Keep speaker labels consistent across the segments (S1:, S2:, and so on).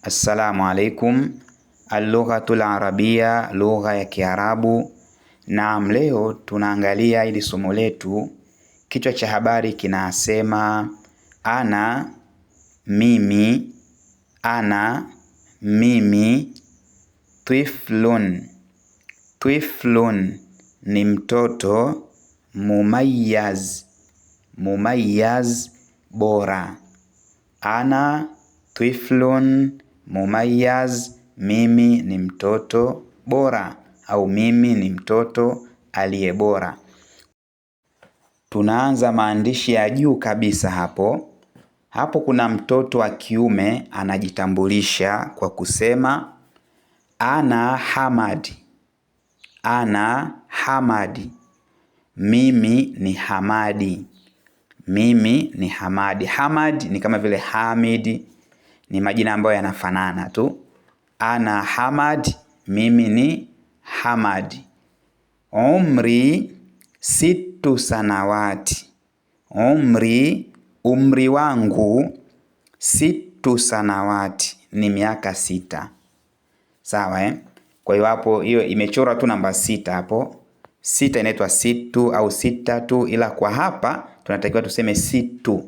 S1: Assalamu alaikum. Al-lughatul arabia, lugha ya Kiarabu. Naam, leo tunaangalia ili somo letu. Kichwa cha habari kinasema ana, mimi, ana, mimi, tiflun. Tiflun ni mtoto, mumayyaz, mumayyaz bora. Ana tiflun mumayyaz, mimi ni mtoto bora au mimi ni mtoto aliye bora. Tunaanza maandishi ya juu kabisa hapo. Hapo kuna mtoto wa kiume anajitambulisha kwa kusema ana Hamad. Ana Hamadi. Mimi ni Hamadi. Mimi ni Hamadi. Hamad ni kama vile Hamid, ni majina ambayo yanafanana tu. Ana Hamad, mimi ni Hamad. Umri 6 sanawati. Umri wangu 6 sanawati, ni miaka 6. Sawa Kwa hiyo hapo hiyo imechorwa tu namba 6 hapo. 6 inaitwa 6 au 6 tu, ila kwa hapa tunatakiwa tuseme 6.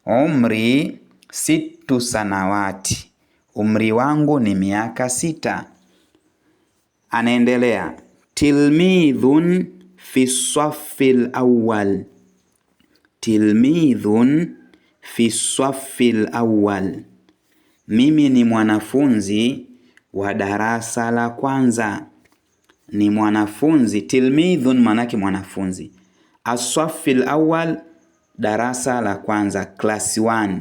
S1: Umri 6 sanawati. Umri wangu ni miaka 6. Anaendelea. Tilmidhun fi swaffil awwal. Tilmidhun fi swaffil awwal. Mimi ni mwanafunzi wa darasa la kwanza. Ni mwanafunzi. Tilmidhun manake mwanafunzi. Aswaffil awwal, darasa la kwanza, class 1.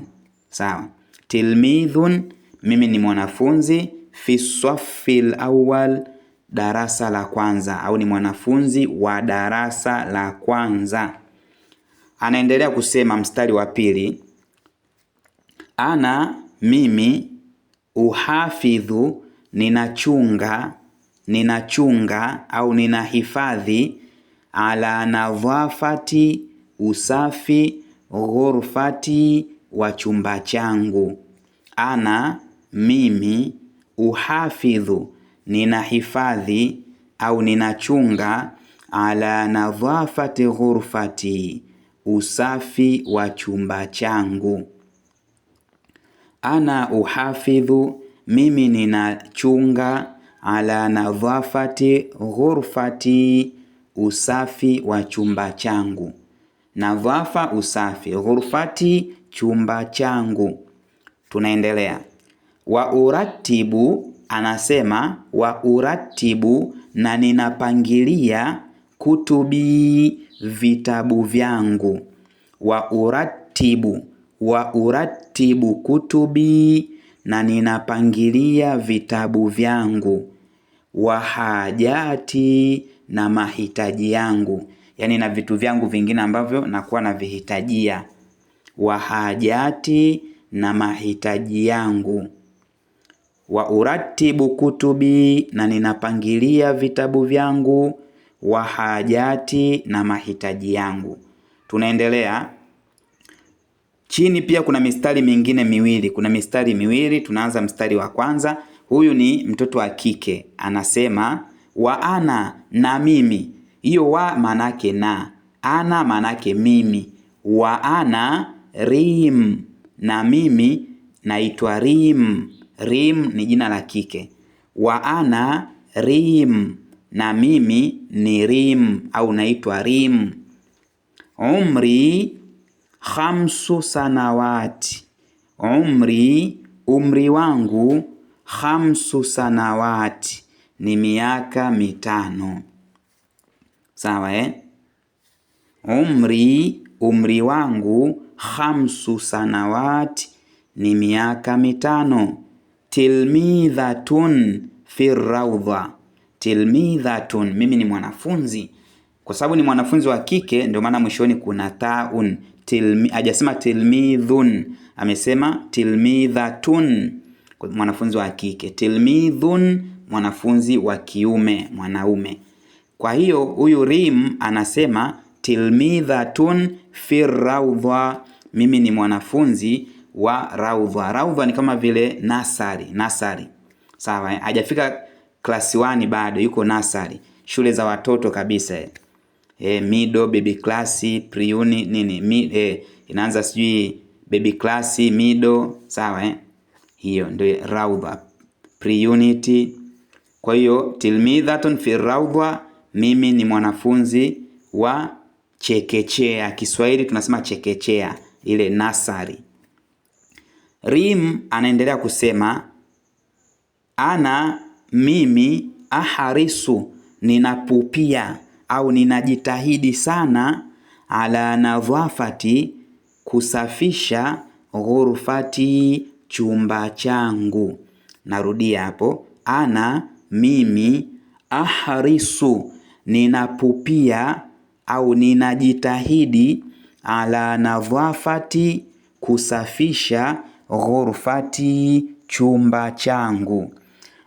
S1: Sawa. Tilmidhun, mimi ni mwanafunzi. Fi swaffil awwal, darasa la kwanza, au ni mwanafunzi wa darasa la kwanza. Anaendelea kusema mstari wa pili. Ana, mimi, uhafidhu, ninachunga au ninahifadhi, ala nadhafati, usafi, ghurfati, wa chumba changu. Ana, mimi, uhafidhu, ninahifadhi au ninachunga, ala nadhafati ghurfati, usafi wa chumba changu. Ana uhafidhu, mimi ninachunga, ala nadhafati ghurfati, usafi wa chumba changu. Nadhafa usafi, ghurfati chumba changu. Tunaendelea. Wa uratibu, anasema wa uratibu, na ninapangilia, kutubi, vitabu vyangu. Wa uratibu kutubi, na ninapangilia vitabu vyangu. Wa hajati, na mahitaji yangu, yani na vitu vyangu vingine ambavyo nakuwa na vihitajia. Wa hajati, na mahitaji yangu. Wa uratibu kutubi, na ninapangilia vitabu vyangu. Wa hajati, na mahitaji yangu. Tunaendelea. Chini pia kuna mistari mingine miwili. Kuna mistari miwili, tunaanza mstari wa kwanza. Huyu ni mtoto wa kike. Anasema wa ana, na mimi. Hiyo wa manake na. Ana manake mimi. Wa ana rim, na mimi naitwa Rim. Rim ni jina la kike. Wa ana Rim, na mimi ni Rim au naitwa Rim. Umri 5 sanawati. Umri wangu 5 sanawati, ni miaka 5. Sawa Umri wangu 5 sanawati, ni miaka 5. Tilmidhatun fi rawdha. Tilmidhatun, mimi ni mwanafunzi. Kwa sababu ni mwanafunzi wa kike, ndio maana mwishoni kuna taun. Hajasema tilmidhun, amesema tilmidhatun, mwanafunzi wa kike. Tilmidhun, mwanafunzi wa kiume, mwanaume. Kwa hiyo huyu Rim anasema tilmidhatun fi rawdha, mimi ni mwanafunzi wa raudha. Raudha ni kama vile nasari. Sawa, hajafika class 1 bado, yuko nasari. Shule za watoto kabisa. Middle, baby class, pre-uni nini, inaanza sijui baby class, middle, sawa hiyo ndio raudha, pre-unit. Kwa hiyo tilmidhatun fi raudha, mimi ni mwanafunzi wa chekechea. Kiswahili tunasema chekechea, ile nasari. Rim anaendelea kusema ana, mimi, aharisu, ninapupia au ninajitahidi sana, ala nadhafati, kusafisha, ghurfati, chumba changu. Narudia hapo, ana, mimi, aharisu, ninapupia au ninajitahidi, ala nadhafati, kusafisha, ghurfati, chumba changu.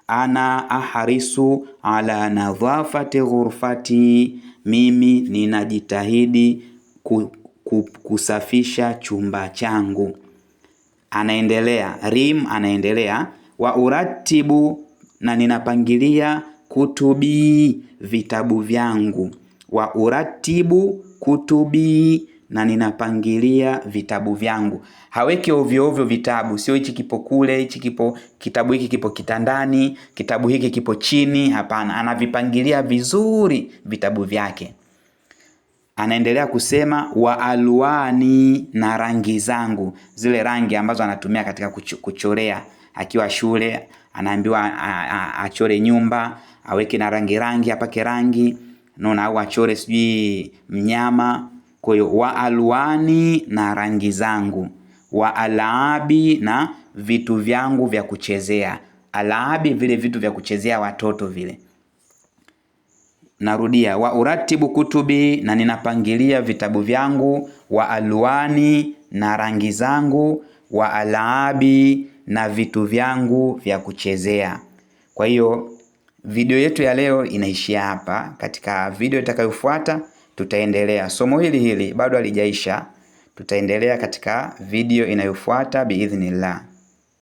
S1: Ana aharisu ala nadhafati ghurfati, mimi ninajitahidi kusafisha chumba changu. Anaendelea, Rim anaendelea, wa uratibu, na ninapangilia, kutubi, vitabu vyangu. Wa uratibu kutubi, na ninapangilia vitabu vyangu. Haweki ovyo ovyo vitabu, sio hichi kipo kule, hichi kipo, kitabu hiki kipo kitandani, kitabu hiki kipo chini. Hapana, anavipangilia vizuri vitabu vyake. Anaendelea kusema wa alwani, na rangi zangu, zile rangi ambazo anatumia katika kuchorea. Akiwa shule anaambiwa achore nyumba, aweke na rangi, apake rangi, naona, au achore sijui mnyama. Kwa hiyo wa alwani, na rangi zangu. Wa alaabi, na vitu vyangu vya kuchezea. Alaabi, vile vitu vya kuchezea watoto vile. Narudia, wa uratibu kutubi, na ninapangilia vitabu vyangu. Wa alwani, na rangi zangu. Wa alaabi, na vitu vyangu vya kuchezea. Kwa hiyo video yetu ya leo inaishia hapa. Katika video itakayofuata tutaendelea. Somo hili bado halijaisha. Tutaendelea katika video inayofuata biidhnillah.